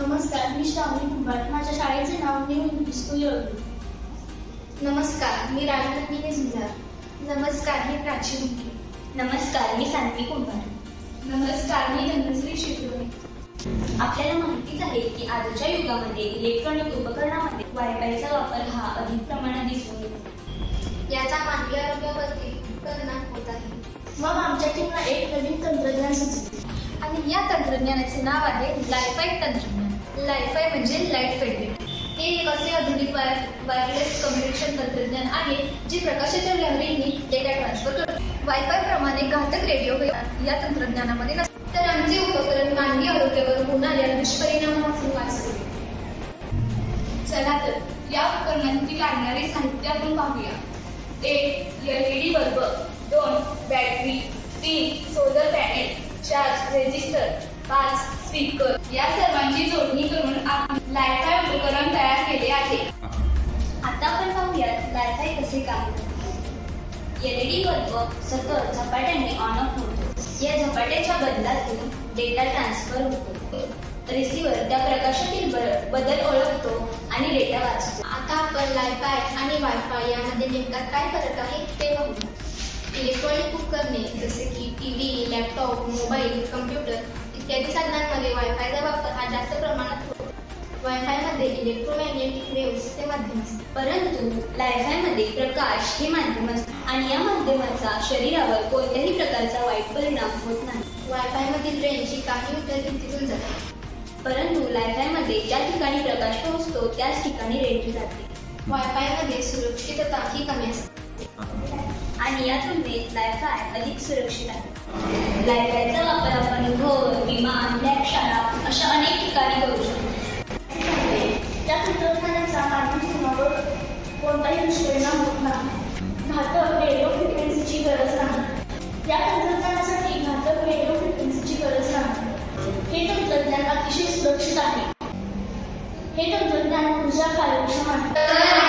नमस्कार, मी श्रावणी कुंभार. माझ्या शाळेचे नाव न्यू इंग्लिश स्कूल येवली. नमस्कार, मी राजलक्ष्मी झुंजार. नमस्कार, मी प्राची मुंडे. नमस्कार, मी सान्वी कुंभार. नमस्कार, मी धनश्री शिकलोय. आपल्याला माहितीच आहे की आजच्या युगामध्ये इलेक्ट्रॉनिक उपकरणामध्ये वायफायचा वापर हा अधिक प्रमाणात दिसून येतो. याचा मानवी आरोग्यावरती परिणाम होत आहे. मग आमच्या टीमला एक नवीन तंत्रज्ञान सुचले आणि या तंत्रज्ञानाचे नाव आहे लायफाय तंत्रज्ञान. लायफाय म्हणजे लाईट फेडरिंग. हे एक असे आधुनिक वायरलेस कम्युनिकेशन तंत्रज्ञान आहे जे प्रकाशाच्या लहरींनी डेटा ट्रान्सफर करते. वायफाय प्रमाणे घातक रेडिओ या तंत्रज्ञानामध्ये नसते. तर आमचे उपकरण मानवी आरोग्यावर होणाऱ्या दुष्परिणामापासून वाचते. चला तर या उपकरणासाठी लागणारे साहित्य आपण पाहूया. 1 LED bulb, 2 battery, 3 solar panel, 4 resistor, 5 speaker. या सर्वांची जोडणी करून आपण लायफाय उपकरण तयार केले आहे. आता आपण पाहूयात लायफाय कसे काम करते. LED बल्ब सतत झपाट्याने ऑन ऑफ होतो. या झपाट्याच्या बदलातून डेटा ट्रान्सफर होतो. रिसिव्हर त्या प्रकाशातील बदल ओळखतो आणि डेटा वाचतो. आता आपण लायफाय आणि वायफाय यामध्ये नेमका काय फरक आहे ते बघू. इलेक्ट्रॉनिक उपकरणे जसे की टीव्ही, लॅपटॉप, मोबाईल, कम्प्युटर इत्यादी साधनांमध्ये वायफायचा वापर हा जास्त प्रमाणात होतो. वायफायमध्ये इलेक्ट्रोमॅग्नेटिक वेव्हचे माध्यम असते. परंतु लायफायमध्ये प्रकाश हे माध्यम असते आणि या माध्यमाचा शरीरावर कोणत्याही प्रकारचा वाईट परिणाम होत नाही. वायफायमधील रेंजची काही मीटर किमतीतून जाते. परंतु लायफायमध्ये ज्या ठिकाणी प्रकाश पोहोचतो त्याच ठिकाणी रेंज जाते. वायफायमध्ये सुरक्षितता ही कमी असते आणि या तुलनेत लायफाय अधिक सुरक्षित आहे. लायफायचा वापर आपण घर, विमान, लॅबशाळा अशा अनेक ठिकाणी करू शकतो. त्या तंत्रज्ञानाचा मानवी जीवनावर कोणताही दुष्परिणाम होत नाही. घातक रेडिओ फ्रिक्वेन्सीची गरज नाही. या तंत्रज्ञानासाठी घातक रेडिओ फ्रिक्वेन्सीची गरज नाही. हे तंत्रज्ञान अतिशय सुरक्षित आहे. हे तंत्रज्ञान ऊर्जा कार्यक्षम आहे.